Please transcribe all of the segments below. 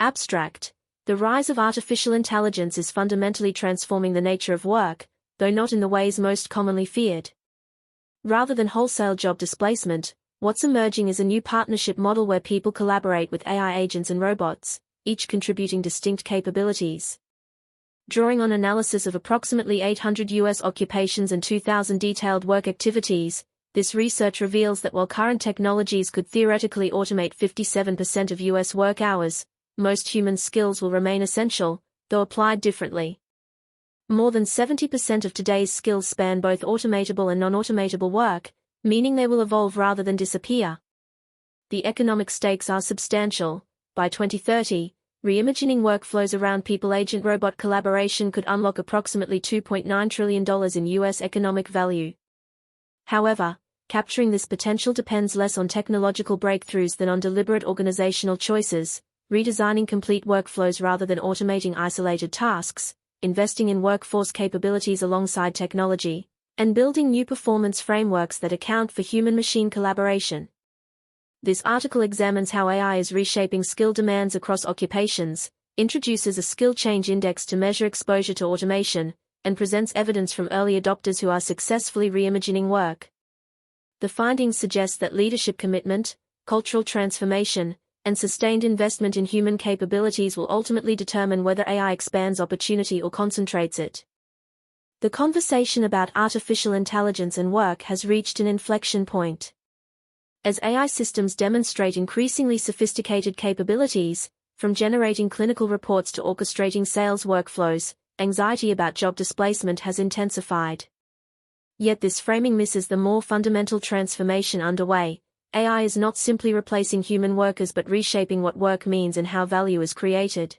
Abstract. The rise of artificial intelligence is fundamentally transforming the nature of work, though not in the ways most commonly feared. Rather than wholesale job displacement, what's emerging is a new partnership model where people collaborate with AI agents and robots, each contributing distinct capabilities. Drawing on analysis of approximately 800 U.S. occupations and 2,000 detailed work activities, this research reveals that while current technologies could theoretically automate 57% of U.S. work hours, most human skills will remain essential, though applied differently. More than 70% of today's skills span both automatable and non-automatable work, meaning they will evolve rather than disappear. The economic stakes are substantial. By 2030, reimagining workflows around people-agent-robot collaboration could unlock approximately $2.9 trillion in U.S. economic value. However, capturing this potential depends less on technological breakthroughs than on deliberate organizational choices, redesigning complete workflows rather than automating isolated tasks, investing in workforce capabilities alongside technology, and building new performance frameworks that account for human-machine collaboration. This article examines how AI is reshaping skill demands across occupations, introduces a skill change index to measure exposure to automation, and presents evidence from early adopters who are successfully reimagining work. The findings suggest that leadership commitment, cultural transformation, and sustained investment in human capabilities will ultimately determine whether AI expands opportunity or concentrates it. The conversation about artificial intelligence and work has reached an inflection point. As AI systems demonstrate increasingly sophisticated capabilities, from generating clinical reports to orchestrating sales workflows, anxiety about job displacement has intensified. Yet this framing misses the more fundamental transformation underway. AI is not simply replacing human workers but reshaping what work means and how value is created.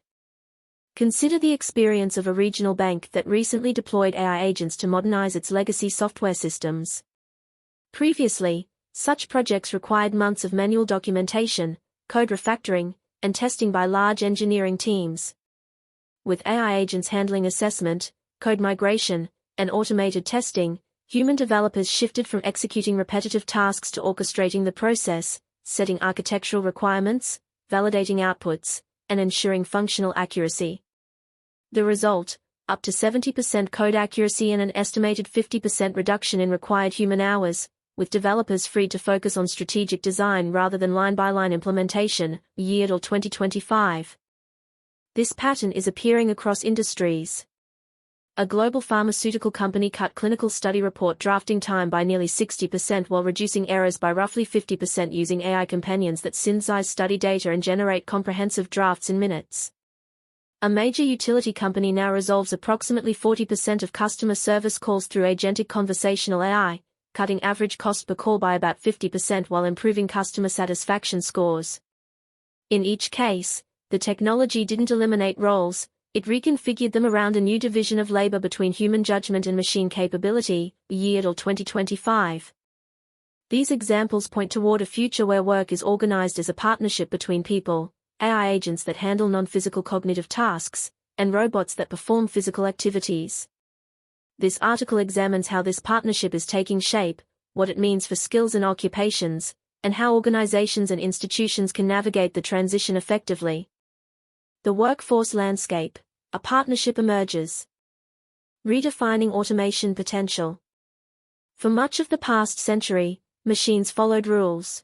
Consider the experience of a regional bank that recently deployed AI agents to modernize its legacy software systems. Previously, such projects required months of manual documentation, code refactoring, and testing by large engineering teams. With AI agents handling assessment, code migration, and automated testing, human developers shifted from executing repetitive tasks to orchestrating the process, setting architectural requirements, validating outputs, and ensuring functional accuracy. The result, up to 70% code accuracy and an estimated 50% reduction in required human hours, with developers free to focus on strategic design rather than line-by-line implementation, year 2025. This pattern is appearing across industries. A global pharmaceutical company cut clinical study report drafting time by nearly 60% while reducing errors by roughly 50% using AI companions that synthesize study data and generate comprehensive drafts in minutes. A major utility company now resolves approximately 40% of customer service calls through agentic conversational AI, cutting average cost per call by about 50% while improving customer satisfaction scores. In each case, the technology didn't eliminate roles, it reconfigured them around a new division of labor between human judgment and machine capability, year 2025. These examples point toward a future where work is organized as a partnership between people, AI agents that handle non-physical cognitive tasks, and robots that perform physical activities. This article examines how this partnership is taking shape, what it means for skills and occupations, and how organizations and institutions can navigate the transition effectively. The workforce landscape. A partnership emerges. Redefining automation potential. For much of the past century, machines followed rules.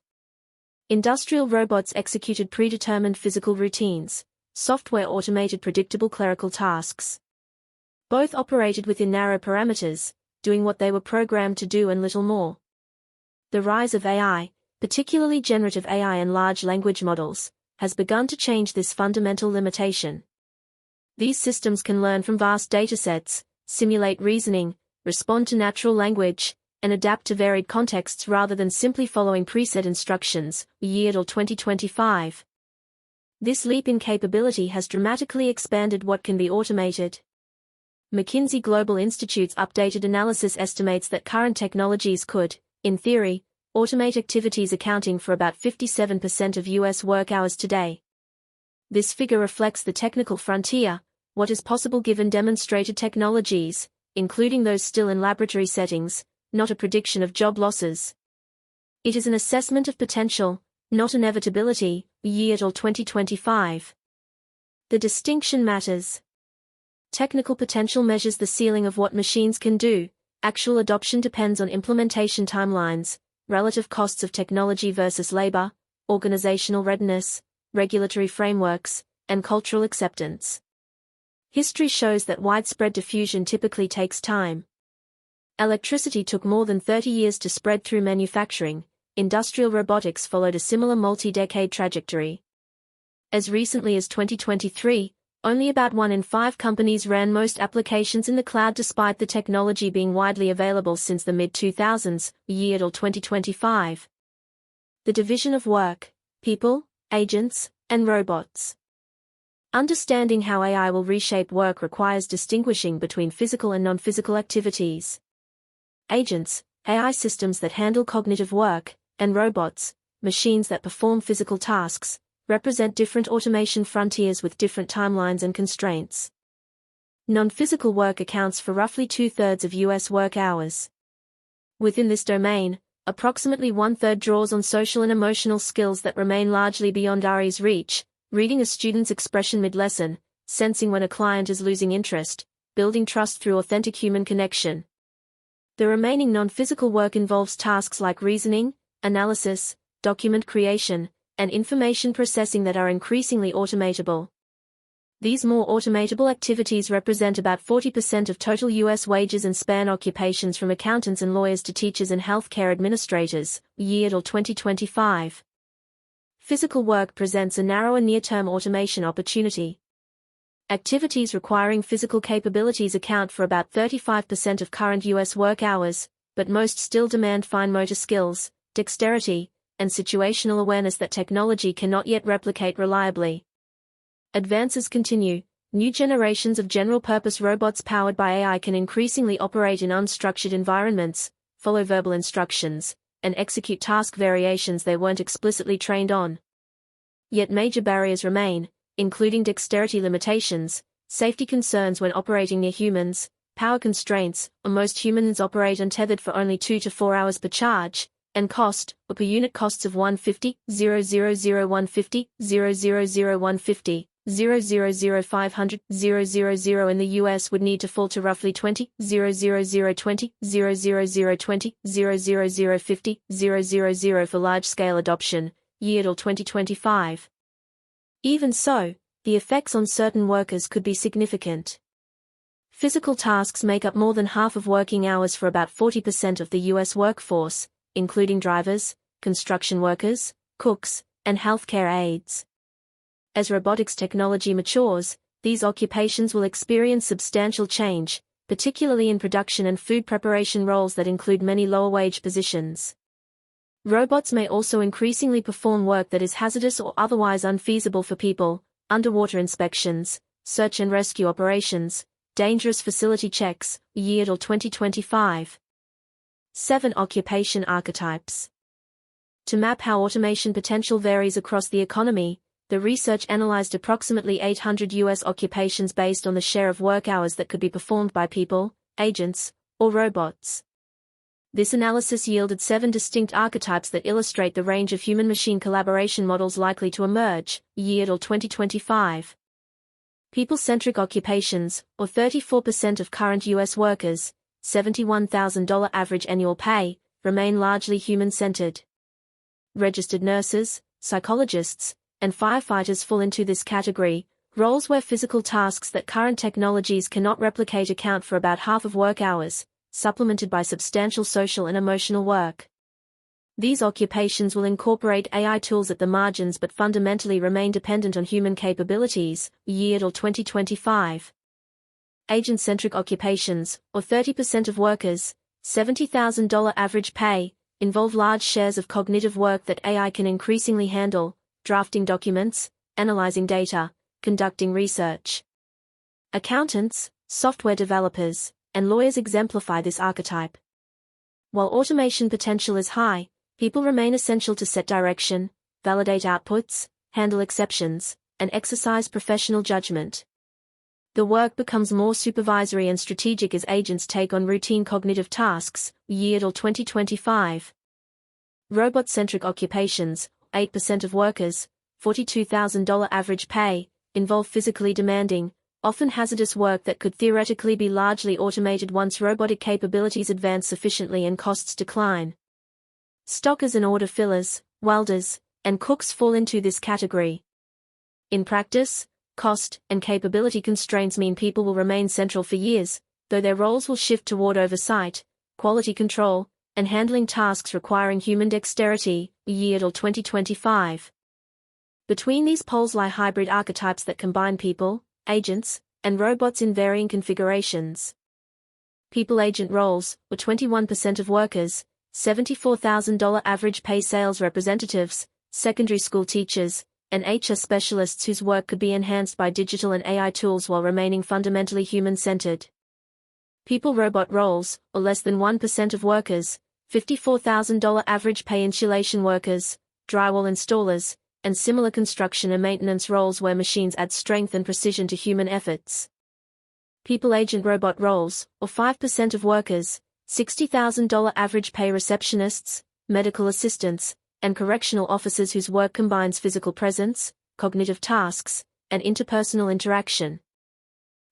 Industrial robots executed predetermined physical routines, software automated predictable clerical tasks. Both operated within narrow parameters, doing what they were programmed to do and little more. The rise of AI, particularly generative AI and large language models, has begun to change this fundamental limitation. These systems can learn from vast datasets, simulate reasoning, respond to natural language, and adapt to varied contexts rather than simply following preset instructions, year 2025. This leap in capability has dramatically expanded what can be automated. McKinsey Global Institute's updated analysis estimates that current technologies could, in theory, automate activities accounting for about 57% of U.S. work hours today. This figure reflects the technical frontier, what is possible given demonstrated technologies, including those still in laboratory settings, not a prediction of job losses. It is an assessment of potential, not inevitability, year 2025. The distinction matters. Technical potential measures the ceiling of what machines can do. Actual adoption depends on implementation timelines, relative costs of technology versus labor, organizational readiness, regulatory frameworks, and cultural acceptance. History shows that widespread diffusion typically takes time. Electricity took more than 30 years to spread through manufacturing. Industrial robotics followed a similar multi-decade trajectory. As recently as 2023, only about 1 in 5 companies ran most applications in the cloud despite the technology being widely available since the mid-2000s, year till 2025. The division of work: people, agents, and robots. Understanding how AI will reshape work requires distinguishing between physical and non-physical activities. Agents, AI systems that handle cognitive work, and robots, machines that perform physical tasks, represent different automation frontiers with different timelines and constraints. Non-physical work accounts for roughly 2/3 of U.S. work hours. Within this domain, approximately 1/3 draws on social and emotional skills that remain largely beyond AI's reach: reading a student's expression mid-lesson, sensing when a client is losing interest, building trust through authentic human connection. The remaining non-physical work involves tasks like reasoning, analysis, document creation, and information processing that are increasingly automatable. These more automatable activities represent about 40% of total U.S. wages and span occupations from accountants and lawyers to teachers and healthcare administrators, year till 2025. Physical work presents a narrower near-term automation opportunity. Activities requiring physical capabilities account for about 35% of current U.S. work hours, but most still demand fine motor skills, dexterity, and situational awareness that technology cannot yet replicate reliably. Advances continue. New generations of general-purpose robots powered by AI can increasingly operate in unstructured environments, follow verbal instructions, and execute task variations they weren't explicitly trained on. Yet major barriers remain, including dexterity limitations, safety concerns when operating near humans, power constraints, or most humans operate untethered for only 2 to 4 hours per charge, and cost, or per unit costs of $150, $000 $150, $000 $500, $000 in the US would need to fall to roughly $20, $000 $20, $000 $20, $000 $50, $000 for large-scale adoption, year till 2025. Even so, the effects on certain workers could be significant. Physical tasks make up more than half of working hours for about 40% of the US workforce, including drivers, construction workers, cooks, and healthcare aides. As robotics technology matures, these occupations will experience substantial change, particularly in production and food preparation roles that include many lower-wage positions. Robots may also increasingly perform work that is hazardous or otherwise unfeasible for people: underwater inspections, search and rescue operations, dangerous facility checks, year till 2025. 7 Occupation archetypes. To map how automation potential varies across the economy, the research analyzed approximately 800 U.S. occupations based on the share of work hours that could be performed by people, agents, or robots. This analysis yielded 7 distinct archetypes that illustrate the range of human-machine collaboration models likely to emerge, year till 2025. People-centric occupations, or 34% of current U.S. workers, $71,000 average annual pay, remain largely human-centered. Registered nurses, psychologists, and firefighters fall into this category. Roles where physical tasks that current technologies cannot replicate account for about half of work hours, supplemented by substantial social and emotional work. These occupations will incorporate AI tools at the margins but fundamentally remain dependent on human capabilities, year till 2025. Agent-centric occupations, or 30% of workers, $70,000 average pay, involve large shares of cognitive work that AI can increasingly handle: drafting documents, analyzing data, conducting research. Accountants, software developers, and lawyers exemplify this archetype. While automation potential is high, people remain essential to set direction, validate outputs, handle exceptions, and exercise professional judgment. The work becomes more supervisory and strategic as agents take on routine cognitive tasks, year till 2025. Robot-centric occupations, 8% of workers, $42,000 average pay, involve physically demanding, often hazardous work that could theoretically be largely automated once robotic capabilities advance sufficiently and costs decline. Stockers and order fillers, welders, and cooks fall into this category. In practice, cost and capability constraints mean people will remain central for years, though their roles will shift toward oversight, quality control, and handling tasks requiring human dexterity, year till 2025. Between these poles lie hybrid archetypes that combine people, agents, and robots in varying configurations. People-agent roles were 21% of workers, $74,000 average pay sales representatives, secondary school teachers, and HR specialists whose work could be enhanced by digital and AI tools while remaining fundamentally human-centered. People-robot roles, or less than 1% of workers, $54,000 average pay insulation workers, drywall installers, and similar construction and maintenance roles where machines add strength and precision to human efforts. People-agent robot roles, or 5% of workers, $60,000 average pay receptionists, medical assistants, and correctional officers whose work combines physical presence, cognitive tasks, and interpersonal interaction.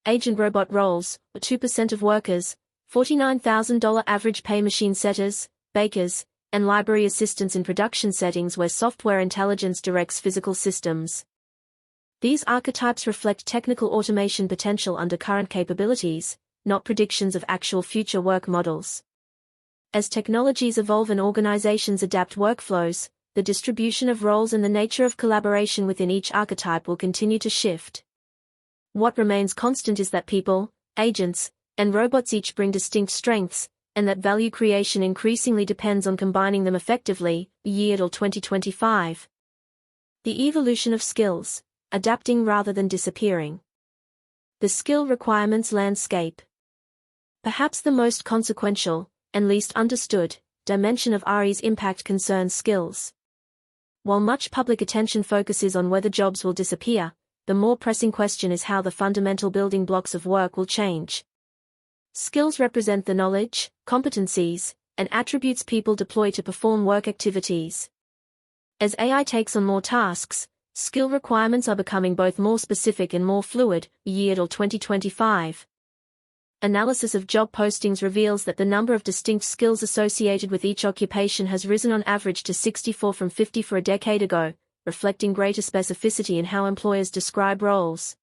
Agent robot roles, or 2% of workers, $49,000 average pay machine setters, bakers, and library assistants in production settings where software intelligence directs physical systems. These archetypes reflect technical automation potential under current capabilities, not predictions of actual future work models. As technologies evolve and organizations adapt workflows, the distribution of roles and the nature of collaboration within each archetype will continue to shift. What remains constant is that people, agents, and robots each bring distinct strengths, and that value creation increasingly depends on combining them effectively, year till 2025. The evolution of skills, adapting rather than disappearing. The skill requirements landscape. Perhaps the most consequential, and least understood, dimension of RE's impact concerns skills. While much public attention focuses on whether jobs will disappear, the more pressing question is how the fundamental building blocks of work will change. Skills represent the knowledge, competencies, and attributes people deploy to perform work activities. As AI takes on more tasks, skill requirements are becoming both more specific and more fluid, year till 2025. Analysis of job postings reveals that the number of distinct skills associated with each occupation has risen on average to 64 from 50 a decade ago, reflecting greater specificity in how employers describe roles.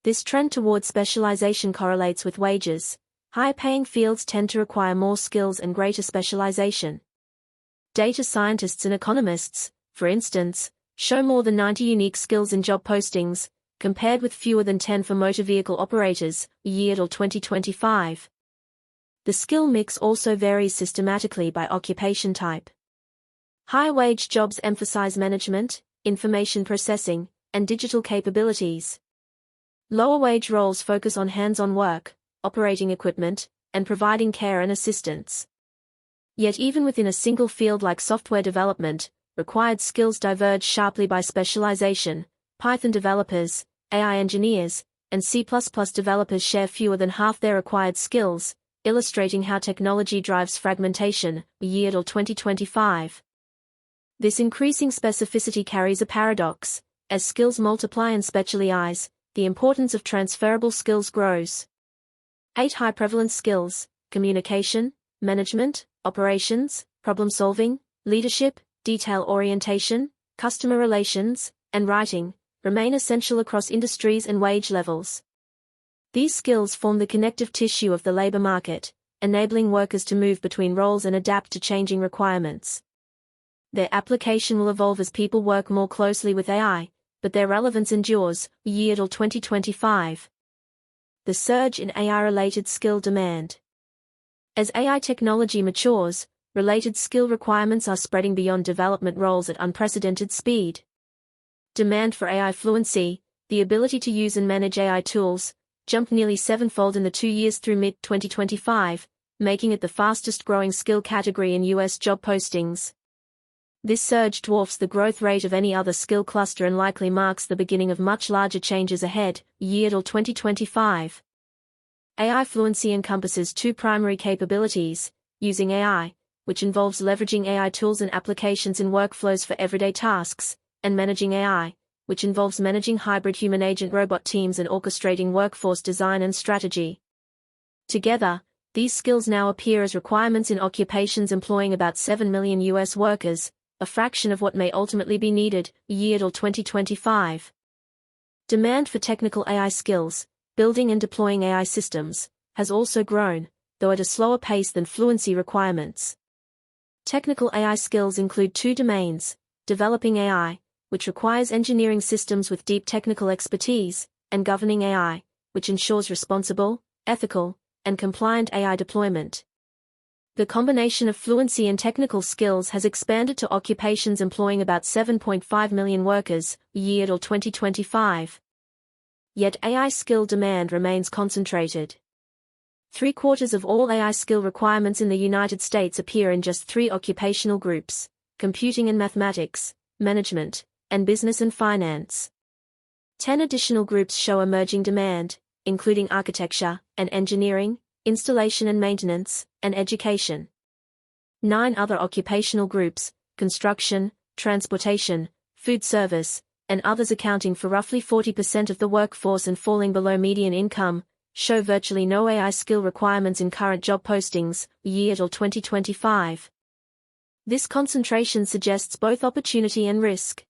This trend towards specialization correlates with wages. Higher-paying fields tend to require more skills and greater specialization. Data scientists and economists, for instance, show more than 90 unique skills in job postings, compared with fewer than 10 for motor vehicle operators, year till 2025. The skill mix also varies systematically by occupation type. Higher-wage jobs emphasize management, information processing, and digital capabilities. Lower-wage roles focus on hands-on work, operating equipment, and providing care and assistance. Yet even within a single field like software development, required skills diverge sharply by specialization. Python developers, AI engineers, and C++ developers share fewer than half their required skills, illustrating how technology drives fragmentation, year till 2025. This increasing specificity carries a paradox. As skills multiply and specialize, the importance of transferable skills grows. 8 high-prevalence skills: communication, management, operations, problem-solving, leadership, detail orientation, customer relations, and writing, remain essential across industries and wage levels. These skills form the connective tissue of the labor market, enabling workers to move between roles and adapt to changing requirements. Their application will evolve as people work more closely with AI, but their relevance endures, year till 2025. The surge in AI-related skill demand. As AI technology matures, related skill requirements are spreading beyond development roles at unprecedented speed. Demand for AI fluency, the ability to use and manage AI tools, jumped nearly sevenfold in the 2 years through mid-2025, making it the fastest-growing skill category in U.S. job postings. This surge dwarfs the growth rate of any other skill cluster and likely marks the beginning of much larger changes ahead, year till 2025. AI fluency encompasses 2 primary capabilities: using AI, which involves leveraging AI tools and applications in workflows for everyday tasks, and managing AI, which involves managing hybrid human-agent robot teams and orchestrating workforce design and strategy. Together, these skills now appear as requirements in occupations employing about 7 million U.S. workers, a fraction of what may ultimately be needed, year till 2025. Demand for technical AI skills, building and deploying AI systems, has also grown, though at a slower pace than fluency requirements. Technical AI skills include two domains: developing AI, which requires engineering systems with deep technical expertise, and governing AI, which ensures responsible, ethical, and compliant AI deployment. The combination of fluency and technical skills has expanded to occupations employing about 7.5 million workers, year till 2025. Yet AI skill demand remains concentrated. 3/4 of all AI skill requirements in the United States appear in just 3 occupational groups: computing and mathematics, management, and business and finance. 10 additional groups show emerging demand, including architecture and engineering, installation and maintenance, and education. 9 other occupational groups, construction, transportation, food service, and others accounting for roughly 40% of the workforce and falling below median income, show virtually no AI skill requirements in current job postings, year till 2025. This concentration suggests both opportunity and risk.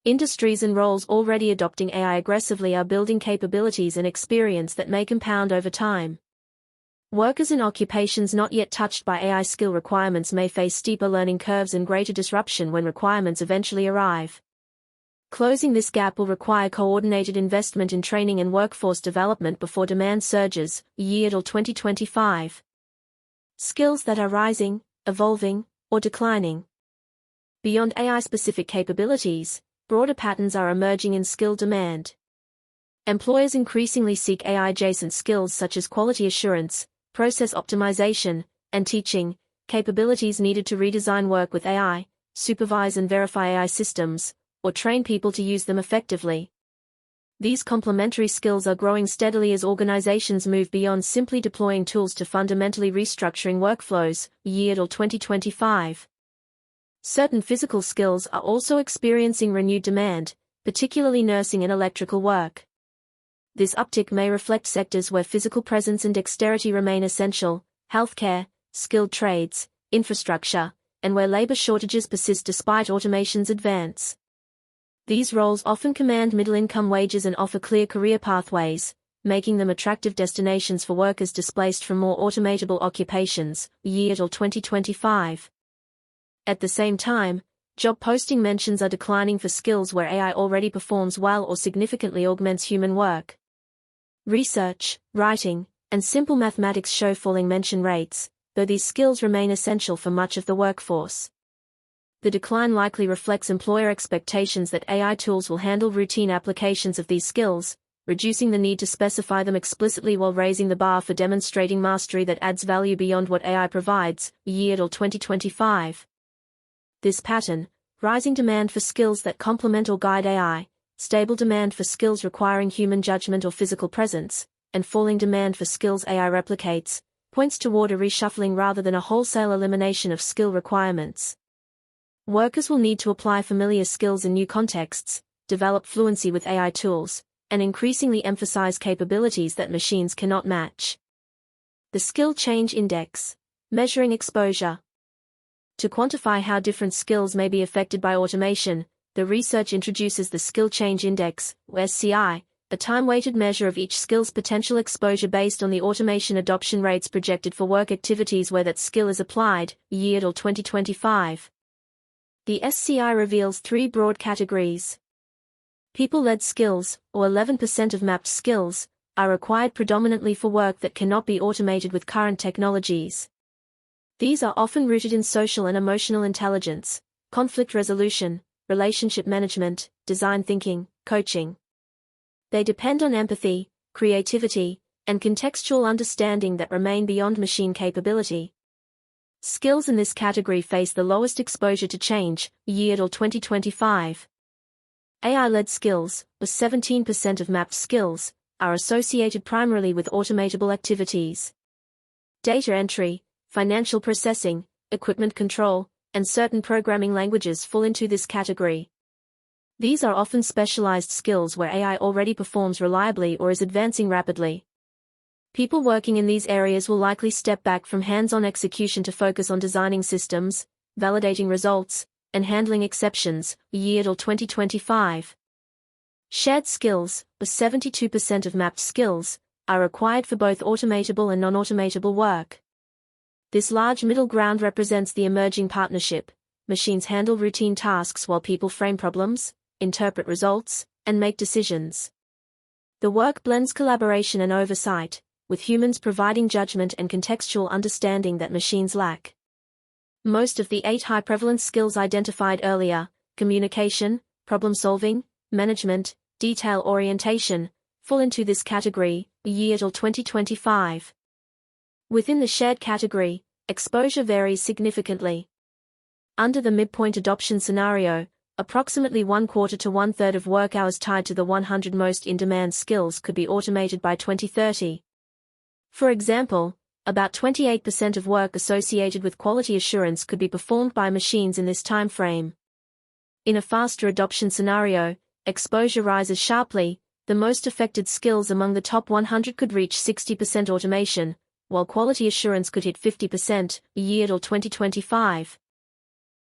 Industries and roles already adopting AI aggressively are building capabilities and experience that may compound over time. Workers in occupations not yet touched by AI skill requirements may face steeper learning curves and greater disruption when requirements eventually arrive. Closing this gap will require coordinated investment in training and workforce development before demand surges, year till 2025. Skills that are rising, evolving, or declining. Beyond AI-specific capabilities, broader patterns are emerging in skill demand. Employers increasingly seek AI-adjacent skills such as quality assurance, process optimization, and teaching, capabilities needed to redesign work with AI, supervise and verify AI systems, or train people to use them effectively. These complementary skills are growing steadily as organizations move beyond simply deploying tools to fundamentally restructuring workflows, year till 2025. Certain physical skills are also experiencing renewed demand, particularly nursing and electrical work. This uptick may reflect sectors where physical presence and dexterity remain essential: healthcare, skilled trades, infrastructure, and where labor shortages persist despite automation's advance. These roles often command middle-income wages and offer clear career pathways, making them attractive destinations for workers displaced from more automatable occupations, year till 2025. At the same time, job posting mentions are declining for skills where AI already performs well or significantly augments human work. Research, writing, and simple mathematics show falling mention rates, though these skills remain essential for much of the workforce. The decline likely reflects employer expectations that AI tools will handle routine applications of these skills, reducing the need to specify them explicitly while raising the bar for demonstrating mastery that adds value beyond what AI provides, year till 2025. This pattern, rising demand for skills that complement or guide AI, stable demand for skills requiring human judgment or physical presence, and falling demand for skills AI replicates, points toward a reshuffling rather than a wholesale elimination of skill requirements. Workers will need to apply familiar skills in new contexts, develop fluency with AI tools, and increasingly emphasize capabilities that machines cannot match. The Skill Change Index, measuring exposure. To quantify how different skills may be affected by automation, the research introduces the Skill Change Index, or SCI, a time-weighted measure of each skill's potential exposure based on the automation adoption rates projected for work activities where that skill is applied, year till 2025. The SCI reveals 3 broad categories. People-led skills, or 11% of mapped skills, are required predominantly for work that cannot be automated with current technologies. These are often rooted in social and emotional intelligence, conflict resolution, relationship management, design thinking, coaching. They depend on empathy, creativity, and contextual understanding that remain beyond machine capability. Skills in this category face the lowest exposure to change, year till 2025. AI-led skills, or 17% of mapped skills, are associated primarily with automatable activities. Data entry, financial processing, equipment control, and certain programming languages fall into this category. These are often specialized skills where AI already performs reliably or is advancing rapidly. People working in these areas will likely step back from hands-on execution to focus on designing systems, validating results, and handling exceptions. Year 2025. Shared skills, or 72% of mapped skills, are required for both automatable and non-automatable work. This large middle ground represents the emerging partnership. Machines handle routine tasks while people frame problems, interpret results, and make decisions. The work blends collaboration and oversight, with humans providing judgment and contextual understanding that machines lack. Most of the 8 high-prevalence skills identified earlier, communication, problem-solving, management, detail orientation, fall into this category. Year 2025. Within the shared category, exposure varies significantly. Under the midpoint adoption scenario, approximately 1/4 to 1/3 of work hours tied to the 100 most in-demand skills could be automated by 2030. For example, about 28% of work associated with quality assurance could be performed by machines in this time frame. In a faster adoption scenario, exposure rises sharply. The most affected skills among the top 100 could reach 60% automation, while quality assurance could hit 50%. Year 2025.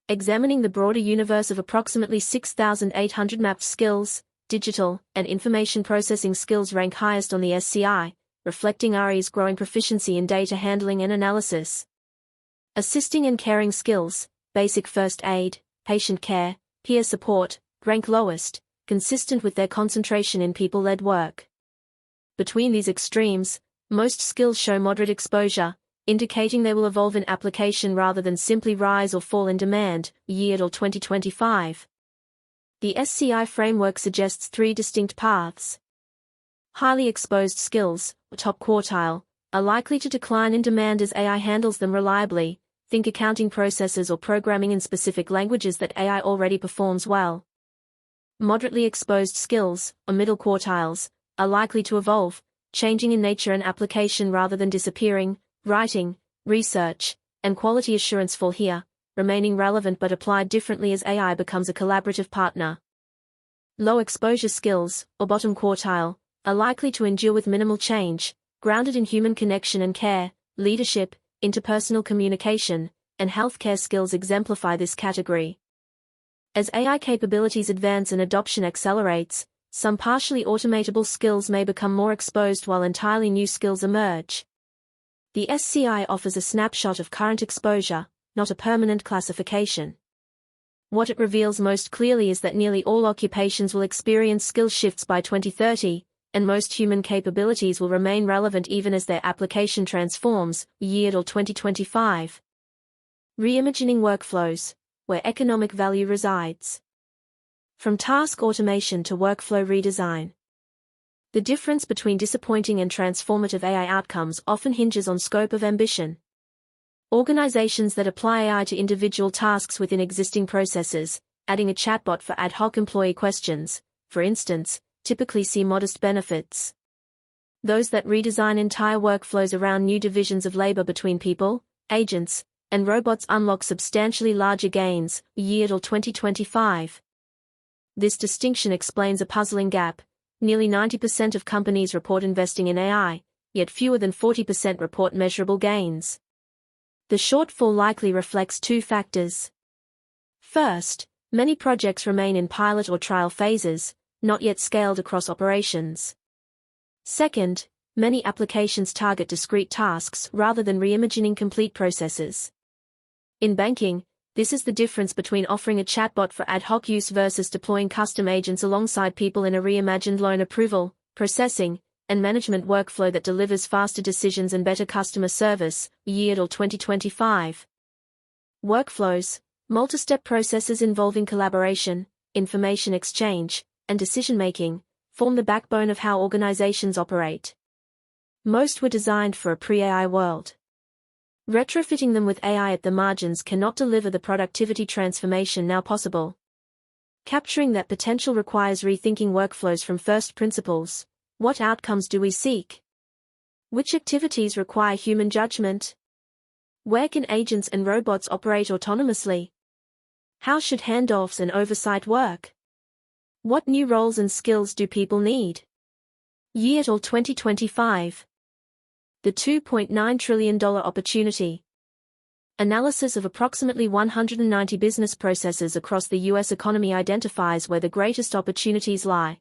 Examining the broader universe of approximately 6,800 mapped skills, digital and information processing skills rank highest on the SCI, reflecting RE's growing proficiency in data handling and analysis. Assisting and caring skills, basic first aid, patient care, peer support, rank lowest, consistent with their concentration in people-led work. Between these extremes, most skills show moderate exposure, indicating they will evolve in application rather than simply rise or fall in demand. Year 2025. The SCI framework suggests 3 distinct paths. Highly exposed skills, or top quartile, are likely to decline in demand as AI handles them reliably. Think accounting processes or programming in specific languages that AI already performs well. Moderately exposed skills, or middle quartiles, are likely to evolve, changing in nature and application rather than disappearing. Writing, research, and quality assurance fall here, remaining relevant but applied differently as AI becomes a collaborative partner. Low exposure skills, or bottom quartile, are likely to endure with minimal change, grounded in human connection and care. Leadership, interpersonal communication, and healthcare skills exemplify this category. As AI capabilities advance and adoption accelerates, some partially automatable skills may become more exposed while entirely new skills emerge. The SCI offers a snapshot of current exposure, not a permanent classification. What it reveals most clearly is that nearly all occupations will experience skill shifts by 2030, and most human capabilities will remain relevant even as their application transforms. Year 2025. Reimagining workflows, where economic value resides. From task automation to workflow redesign. The difference between disappointing and transformative AI outcomes often hinges on scope of ambition. Organizations that apply AI to individual tasks within existing processes, adding a chatbot for ad hoc employee questions, for instance, typically see modest benefits. Those that redesign entire workflows around new divisions of labor between people, agents, and robots unlock substantially larger gains. Year 2025. This distinction explains a puzzling gap. Nearly 90% of companies report investing in AI, yet fewer than 40% report measurable gains. The shortfall likely reflects 2 factors. First, many projects remain in pilot or trial phases, not yet scaled across operations. Second, many applications target discrete tasks rather than reimagining complete processes. In banking, this is the difference between offering a chatbot for ad hoc use versus deploying custom agents alongside people in a reimagined loan approval, processing, and management workflow that delivers faster decisions and better customer service. Year 2025. Workflows, multi-step processes involving collaboration, information exchange, and decision-making, form the backbone of how organizations operate. Most were designed for a pre-AI world. Retrofitting them with AI at the margins cannot deliver the productivity transformation now possible. Capturing that potential requires rethinking workflows from first principles. What outcomes do we seek? Which activities require human judgment? Where can agents and robots operate autonomously? How should handoffs and oversight work? What new roles and skills do people need? Year till 2025. The $2.9 trillion opportunity. Analysis of approximately 190 business processes across the U.S. economy identifies where the greatest opportunities lie.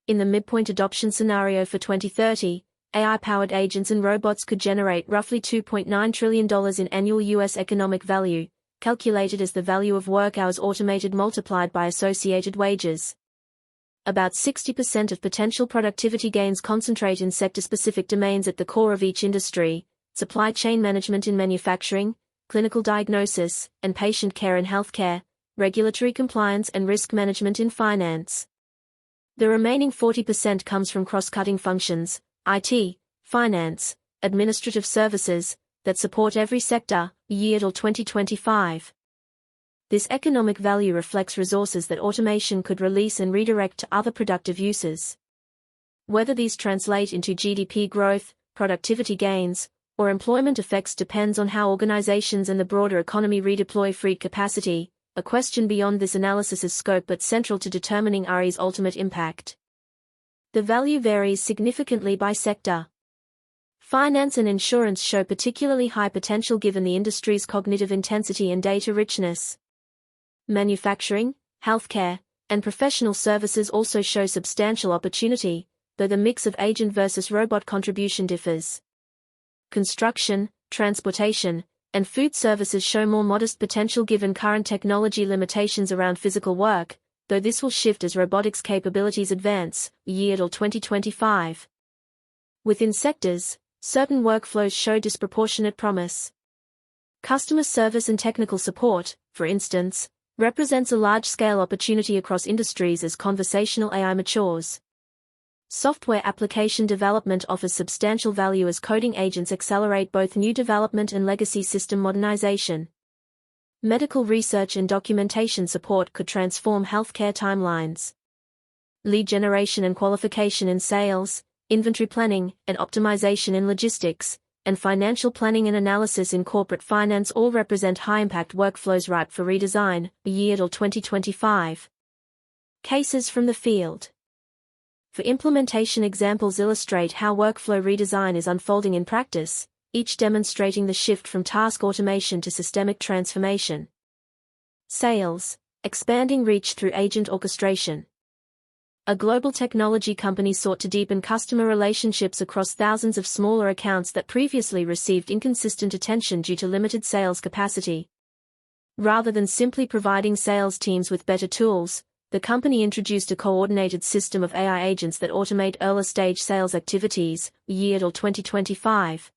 In the midpoint adoption scenario for 2030, AI-powered agents and robots could generate roughly $2.9 trillion in annual U.S. economic value, calculated as the value of work hours automated multiplied by associated wages. About 60% of potential productivity gains concentrate in sector-specific domains at the core of each industry: supply chain management in manufacturing, clinical diagnosis and patient care in healthcare, regulatory compliance and risk management in finance. The remaining 40% comes from cross-cutting functions, IT, finance, administrative services, that support every sector, year till 2025. This economic value reflects resources that automation could release and redirect to other productive uses. Whether these translate into GDP growth, productivity gains, or employment effects depends on how organizations and the broader economy redeploy freed capacity, a question beyond this analysis's scope but central to determining RE's ultimate impact. The value varies significantly by sector. Finance and insurance show particularly high potential given the industry's cognitive intensity and data richness. Manufacturing, healthcare, and professional services also show substantial opportunity, though the mix of agent versus robot contribution differs. Construction, transportation, and food services show more modest potential given current technology limitations around physical work, though this will shift as robotics capabilities advance, year till 2025. Within sectors, certain workflows show disproportionate promise. Customer service and technical support, for instance, represents a large-scale opportunity across industries as conversational AI matures. Software application development offers substantial value as coding agents accelerate both new development and legacy system modernization. Medical research and documentation support could transform healthcare timelines. Lead generation and qualification in sales, inventory planning and optimization in logistics, and financial planning and analysis in corporate finance all represent high-impact workflows ripe for redesign, year till 2025. Cases from the field. For implementation, examples illustrate how workflow redesign is unfolding in practice, each demonstrating the shift from task automation to systemic transformation. Sales, expanding reach through agent orchestration. A global technology company sought to deepen customer relationships across thousands of smaller accounts that previously received inconsistent attention due to limited sales capacity. Rather than simply providing sales teams with better tools, the company introduced a coordinated system of AI agents that automate early-stage sales activities, year till 2025.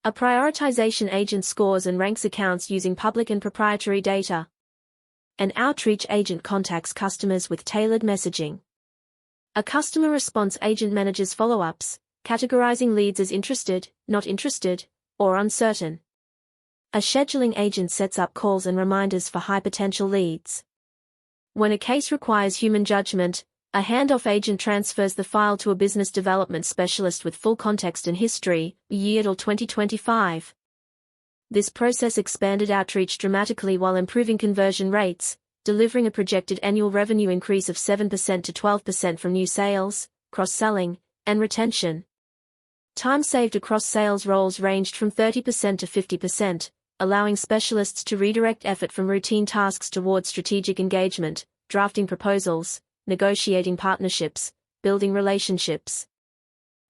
A prioritization agent scores and ranks accounts using public and proprietary data. An outreach agent contacts customers with tailored messaging. A customer response agent manages follow-ups, categorizing leads as interested, not interested, or uncertain. A scheduling agent sets up calls and reminders for high-potential leads. When a case requires human judgment, a handoff agent transfers the file to a business development specialist with full context and history, year till 2025. This process expanded outreach dramatically while improving conversion rates, delivering a projected annual revenue increase of 7% to 12% from new sales, cross-selling, and retention. Time saved across sales roles ranged from 30% to 50%, allowing specialists to redirect effort from routine tasks towards strategic engagement, drafting proposals, negotiating partnerships, building relationships.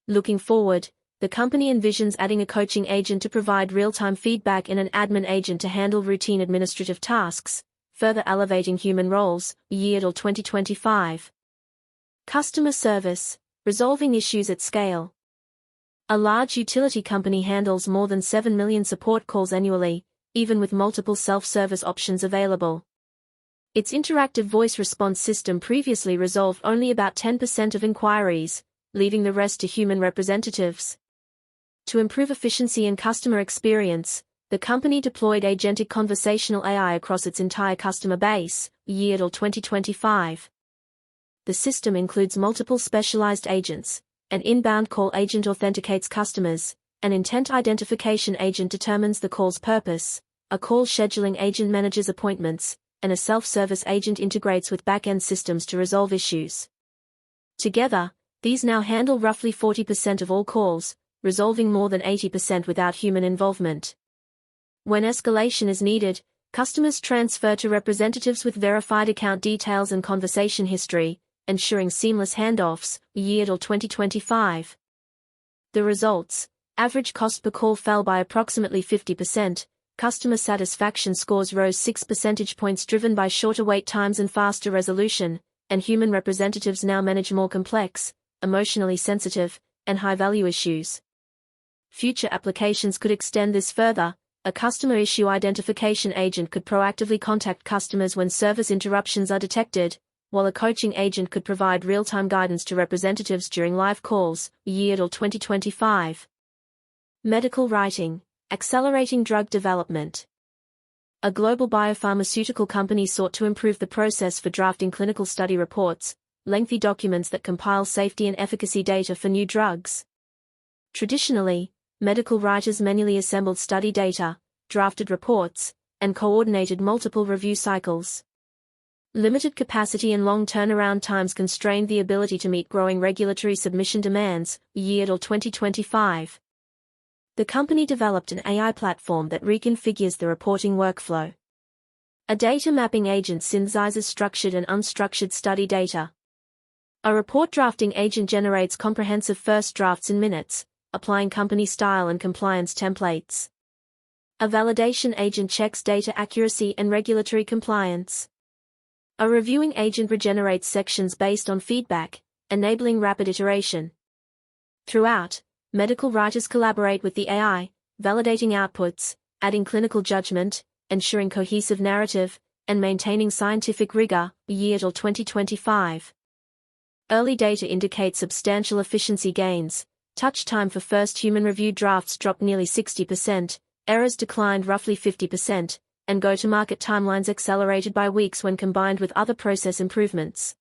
Looking forward, the company envisions adding a coaching agent to provide real-time feedback and an admin agent to handle routine administrative tasks, further elevating human roles, year till 2025. Customer service, resolving issues at scale. A large utility company handles more than 7 million support calls annually, even with multiple self-service options available. Its interactive voice response system previously resolved only about 10% of inquiries, leaving the rest to human representatives. To improve efficiency and customer experience, the company deployed agentic conversational AI across its entire customer base, year till 2025. The system includes multiple specialized agents. An inbound call agent authenticates customers, an intent identification agent determines the call's purpose, a call scheduling agent manages appointments, and a self-service agent integrates with back-end systems to resolve issues. Together, these now handle roughly 40% of all calls, resolving more than 80% without human involvement. When escalation is needed, customers transfer to representatives with verified account details and conversation history, ensuring seamless handoffs, till 2025. The results: average cost per call fell by approximately 50%, customer satisfaction scores rose 6 percentage points driven by shorter wait times and faster resolution, and human representatives now manage more complex, emotionally sensitive, and high-value issues. Future applications could extend this further. A customer issue identification agent could proactively contact customers when service interruptions are detected, while a coaching agent could provide real-time guidance to representatives during live calls, till 2025. Medical writing, accelerating drug development. A global biopharmaceutical company sought to improve the process for drafting clinical study reports, lengthy documents that compile safety and efficacy data for new drugs. Traditionally, medical writers manually assembled study data, drafted reports, and coordinated multiple review cycles. Limited capacity and long turnaround times constrained the ability to meet growing regulatory submission demands, till 2025. The company developed an AI platform that reconfigures the reporting workflow. A data mapping agent synthesizes structured and unstructured study data. A report drafting agent generates comprehensive first drafts in minutes, applying company style and compliance templates. A validation agent checks data accuracy and regulatory compliance. A reviewing agent regenerates sections based on feedback, enabling rapid iteration. Throughout, medical writers collaborate with the AI, validating outputs, adding clinical judgment, ensuring cohesive narrative, and maintaining scientific rigor, till 2025. Early data indicates substantial efficiency gains. Touch time for first human-reviewed drafts dropped nearly 60%, errors declined roughly 50%, and go-to-market timelines accelerated by weeks when combined with other process improvements.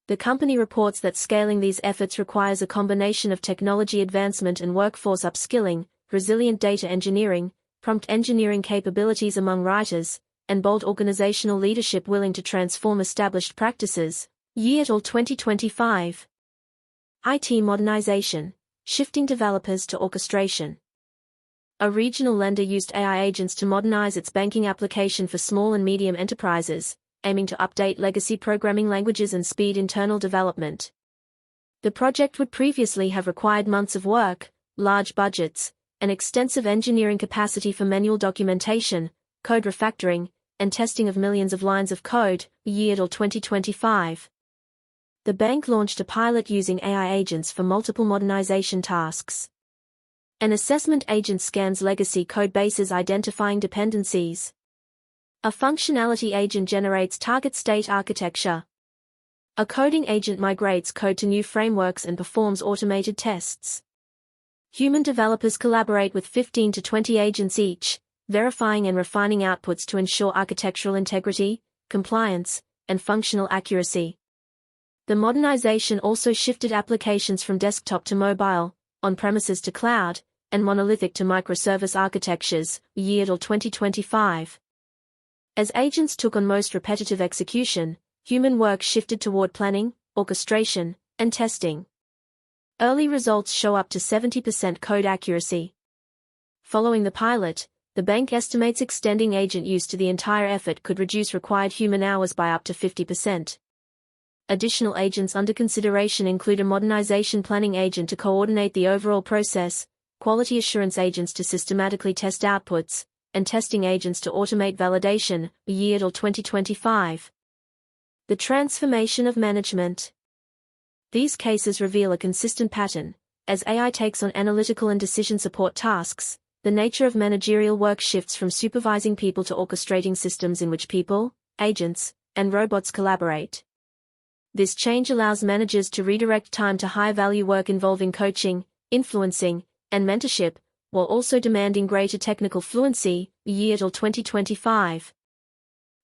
The company reports that scaling these efforts requires a combination of technology advancement and workforce upskilling, resilient data engineering, prompt engineering capabilities among writers, and bold organizational leadership willing to transform established practices, till 2025. IT modernization, shifting developers to orchestration. A regional lender used AI agents to modernize its banking application for small and medium enterprises, aiming to update legacy programming languages and speed internal development. The project would previously have required months of work, large budgets, and extensive engineering capacity for manual documentation, code refactoring, and testing of millions of lines of code, till 2025. The bank launched a pilot using AI agents for multiple modernization tasks. An assessment agent scans legacy code bases identifying dependencies. A functionality agent generates target state architecture. A coding agent migrates code to new frameworks and performs automated tests. Human developers collaborate with 15 to 20 agents each, verifying and refining outputs to ensure architectural integrity, compliance, and functional accuracy. The modernization also shifted applications from desktop to mobile, on-premises to cloud, and monolithic to microservice architectures, till 2025. As agents took on most repetitive execution, human work shifted toward planning, orchestration, and testing. Early results show up to 70% code accuracy. Following the pilot, the bank estimates extending agent use to the entire effort could reduce required human hours by up to 50%. Additional agents under consideration include a modernization planning agent to coordinate the overall process, quality assurance agents to systematically test outputs, and testing agents to automate validation, till 2025. The transformation of management. These cases reveal a consistent pattern. As AI takes on analytical and decision support tasks, the nature of managerial work shifts from supervising people to orchestrating systems in which people, agents, and robots collaborate. This change allows managers to redirect time to high-value work involving coaching, influencing, and mentorship, while also demanding greater technical fluency, till 2025.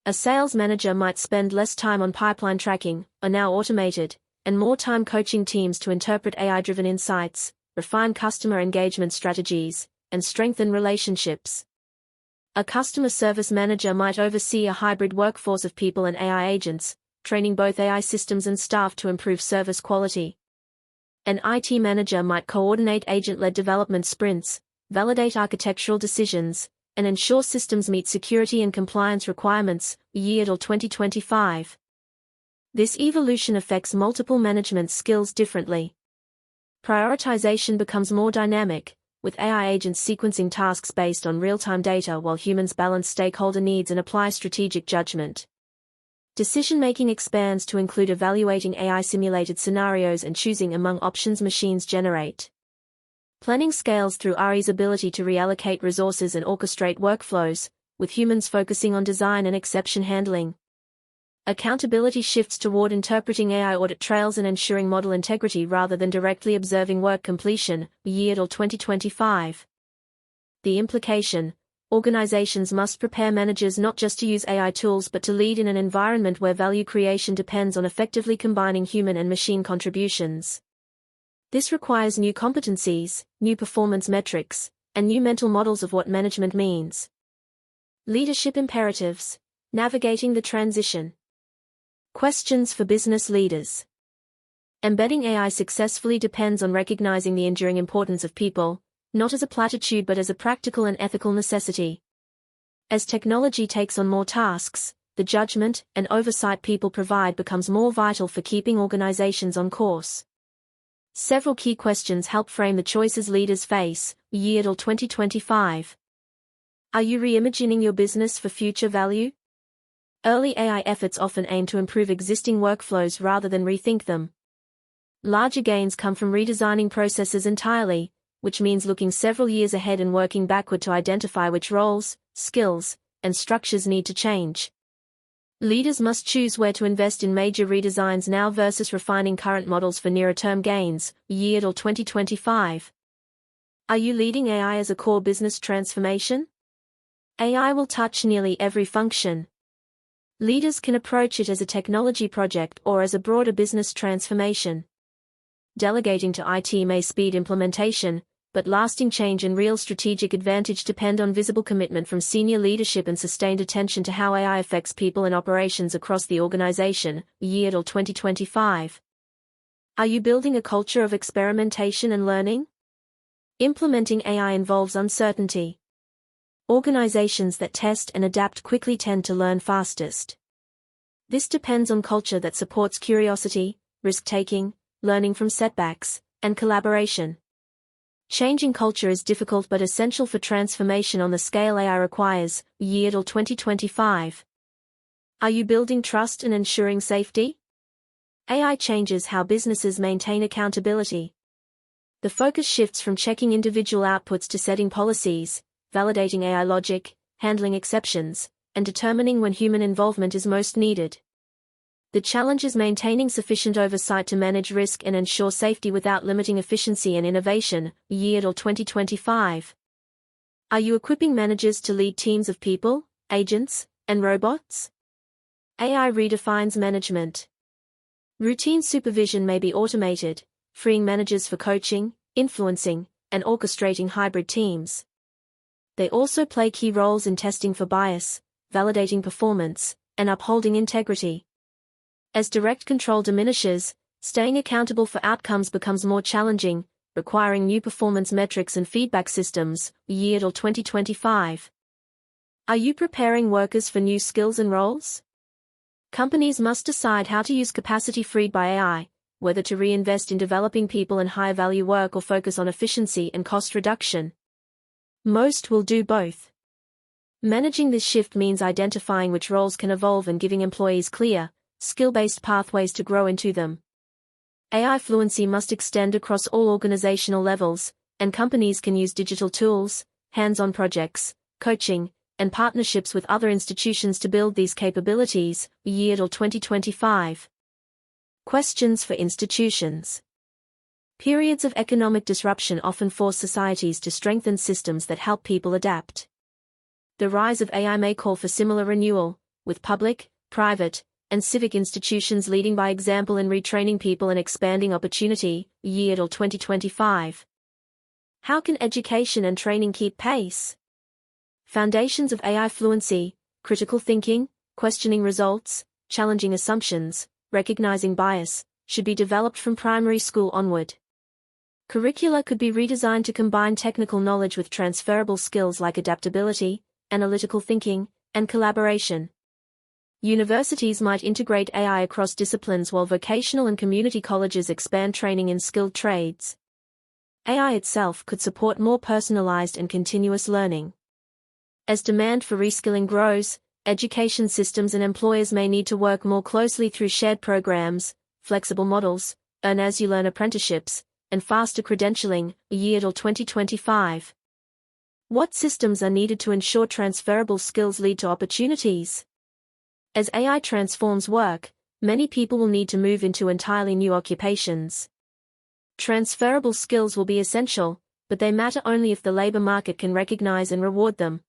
A sales manager might spend less time on pipeline tracking, are now automated, and more time coaching teams to interpret AI-driven insights, refine customer engagement strategies, and strengthen relationships. A customer service manager might oversee a hybrid workforce of people and AI agents, training both AI systems and staff to improve service quality. An IT manager might coordinate agent-led development sprints, validate architectural decisions, and ensure systems meet security and compliance requirements, year till 2025. This evolution affects multiple management skills differently. Prioritization becomes more dynamic, with AI agents sequencing tasks based on real-time data while humans balance stakeholder needs and apply strategic judgment. Decision-making expands to include evaluating AI-simulated scenarios and choosing among options machines generate. Planning scales through RE's ability to reallocate resources and orchestrate workflows, with humans focusing on design and exception handling. Accountability shifts toward interpreting AI audit trails and ensuring model integrity rather than directly observing work completion, year till 2025. The implication: organizations must prepare managers not just to use AI tools but to lead in an environment where value creation depends on effectively combining human and machine contributions. This requires new competencies, new performance metrics, and new mental models of what management means. Leadership imperatives: navigating the transition. Questions for business leaders. Embedding AI successfully depends on recognizing the enduring importance of people, not as a platitude but as a practical and ethical necessity. As technology takes on more tasks, the judgment and oversight people provide becomes more vital for keeping organizations on course. Several key questions help frame the choices leaders face, year till 2025. Are you reimagining your business for future value? Early AI efforts often aim to improve existing workflows rather than rethink them. Larger gains come from redesigning processes entirely, which means looking several years ahead and working backward to identify which roles, skills, and structures need to change. Leaders must choose where to invest in major redesigns now versus refining current models for nearer-term gains, year till 2025. Are you leading AI as a core business transformation? AI will touch nearly every function. Leaders can approach it as a technology project or as a broader business transformation. Delegating to IT may speed implementation, but lasting change and real strategic advantage depend on visible commitment from senior leadership and sustained attention to how AI affects people and operations across the organization, year till 2025. Are you building a culture of experimentation and learning? Implementing AI involves uncertainty. Organizations that test and adapt quickly tend to learn fastest. This depends on culture that supports curiosity, risk-taking, learning from setbacks, and collaboration. Changing culture is difficult but essential for transformation on the scale AI requires, year till 2025. Are you building trust and ensuring safety? AI changes how businesses maintain accountability. The focus shifts from checking individual outputs to setting policies, validating AI logic, handling exceptions, and determining when human involvement is most needed. The challenge is maintaining sufficient oversight to manage risk and ensure safety without limiting efficiency and innovation, year till 2025. Are you equipping managers to lead teams of people, agents, and robots? AI redefines management. Routine supervision may be automated, freeing managers for coaching, influencing, and orchestrating hybrid teams. They also play key roles in testing for bias, validating performance, and upholding integrity. As direct control diminishes, staying accountable for outcomes becomes more challenging, requiring new performance metrics and feedback systems, year till 2025. Are you preparing workers for new skills and roles? Companies must decide how to use capacity freed by AI, whether to reinvest in developing people and higher value work or focus on efficiency and cost reduction. Most will do both. Managing this shift means identifying which roles can evolve and giving employees clear, skill-based pathways to grow into them. AI fluency must extend across all organizational levels, and companies can use digital tools, hands-on projects, coaching, and partnerships with other institutions to build these capabilities, year till 2025. Questions for institutions. Periods of economic disruption often force societies to strengthen systems that help people adapt. The rise of AI may call for similar renewal, with public, private, and civic institutions leading by example in retraining people and expanding opportunity, year till 2025. How can education and training keep pace? Foundations of AI fluency, critical thinking, questioning results, challenging assumptions, recognizing bias, should be developed from primary school onward. Curricula could be redesigned to combine technical knowledge with transferable skills like adaptability, analytical thinking, and collaboration. Universities might integrate AI across disciplines while vocational and community colleges expand training in skilled trades. AI itself could support more personalized and continuous learning. As demand for reskilling grows, education systems and employers may need to work more closely through shared programs, flexible models, earn-as-you-learn apprenticeships, and faster credentialing, year till 2025. What systems are needed to ensure transferable skills lead to opportunities? As AI transforms work, many people will need to move into entirely new occupations. Transferable skills will be essential, but they matter only if the labor market can recognize and reward them.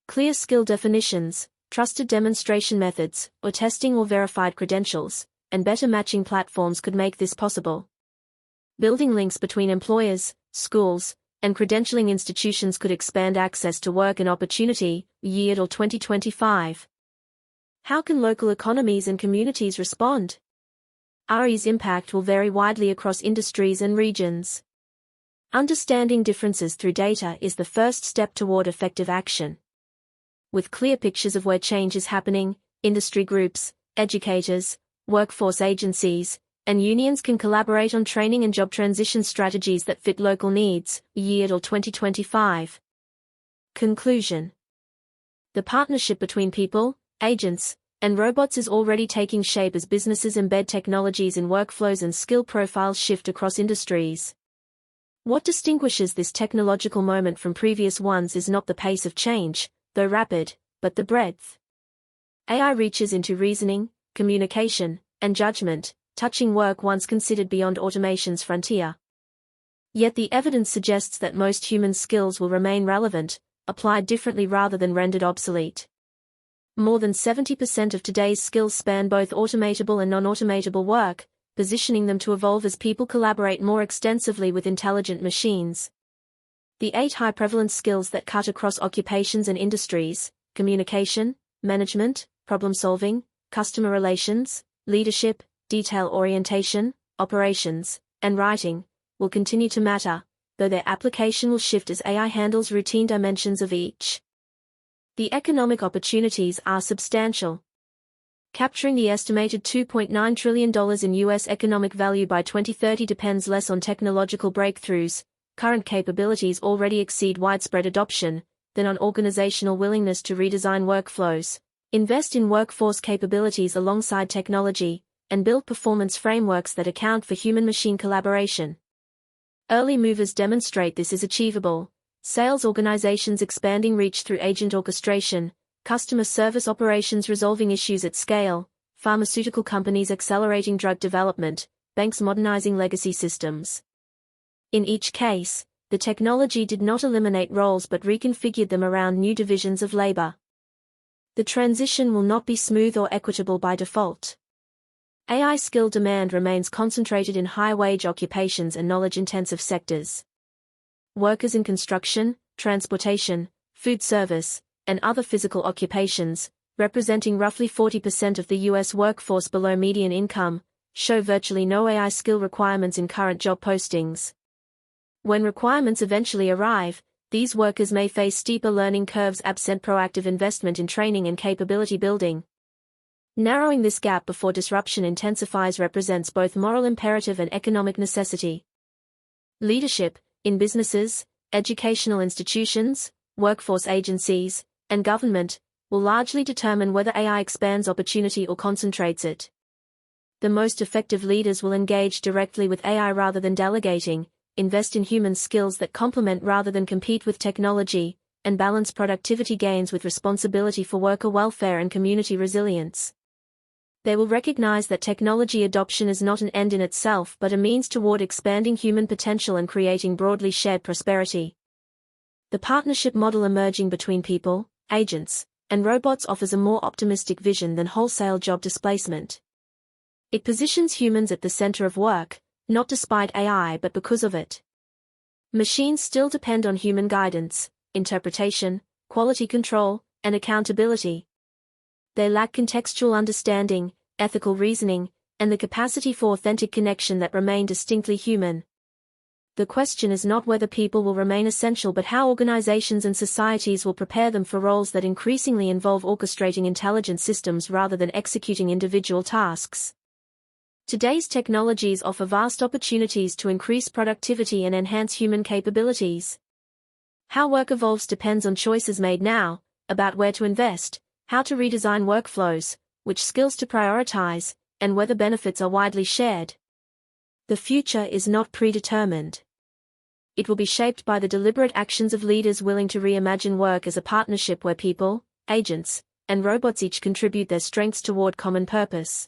Clear skill definitions, trusted demonstration methods, or testing or verified credentials, and better matching platforms could make this possible. Building links between employers, schools, and credentialing institutions could expand access to work and opportunity, year till 2025. How can local economies and communities respond? AI's impact will vary widely across industries and regions. Understanding differences through data is the first step toward effective action. With clear pictures of where change is happening, industry groups, educators, workforce agencies, and unions can collaborate on training and job transition strategies that fit local needs, year till 2025. Conclusion. The partnership between people, agents, and robots is already taking shape as businesses embed technologies in workflows and skill profiles shift across industries. What distinguishes this technological moment from previous ones is not the pace of change, though rapid, but the breadth. AI reaches into reasoning, communication, and judgment, touching work once considered beyond automation's frontier. Yet the evidence suggests that most human skills will remain relevant, applied differently rather than rendered obsolete. More than 70% of today's skills span both automatable and non-automatable work, positioning them to evolve as people collaborate more extensively with intelligent machines. The 8 high-prevalence skills that cut across occupations and industries: communication, management, problem-solving, customer relations, leadership, detail orientation, operations, and writing, will continue to matter, though their application will shift as AI handles routine dimensions of each. The economic opportunities are substantial. Capturing the estimated $2.9 trillion in U.S. economic value by 2030 depends less on technological breakthroughs, current capabilities already exceed widespread adoption, than on organizational willingness to redesign workflows, invest in workforce capabilities alongside technology, and build performance frameworks that account for human-machine collaboration. Early movers demonstrate this is achievable. Sales organizations expanding reach through agent orchestration, customer service operations resolving issues at scale, pharmaceutical companies accelerating drug development, banks modernizing legacy systems. In each case, the technology did not eliminate roles but reconfigured them around new divisions of labor. The transition will not be smooth or equitable by default. AI skill demand remains concentrated in high-wage occupations and knowledge-intensive sectors. Workers in construction, transportation, food service, and other physical occupations, representing roughly 40% of the U.S. workforce below median income, show virtually no AI skill requirements in current job postings. When requirements eventually arrive, these workers may face steeper learning curves absent proactive investment in training and capability building. Narrowing this gap before disruption intensifies represents both moral imperative and economic necessity. Leadership, in businesses, educational institutions, workforce agencies, and government, will largely determine whether AI expands opportunity or concentrates it. The most effective leaders will engage directly with AI rather than delegating, invest in human skills that complement rather than compete with technology, and balance productivity gains with responsibility for worker welfare and community resilience. They will recognize that technology adoption is not an end in itself but a means toward expanding human potential and creating broadly shared prosperity. The partnership model emerging between people, agents, and robots offers a more optimistic vision than wholesale job displacement. It positions humans at the center of work, not despite AI but because of it. Machines still depend on human guidance, interpretation, quality control, and accountability. They lack contextual understanding, ethical reasoning, and the capacity for authentic connection that remain distinctly human. The question is not whether people will remain essential but how organizations and societies will prepare them for roles that increasingly involve orchestrating intelligent systems rather than executing individual tasks. Today's technologies offer vast opportunities to increase productivity and enhance human capabilities. How work evolves depends on choices made now, about where to invest, how to redesign workflows, which skills to prioritize, and whether benefits are widely shared. The future is not predetermined. It will be shaped by the deliberate actions of leaders willing to reimagine work as a partnership where people, agents, and robots each contribute their strengths toward common purpose.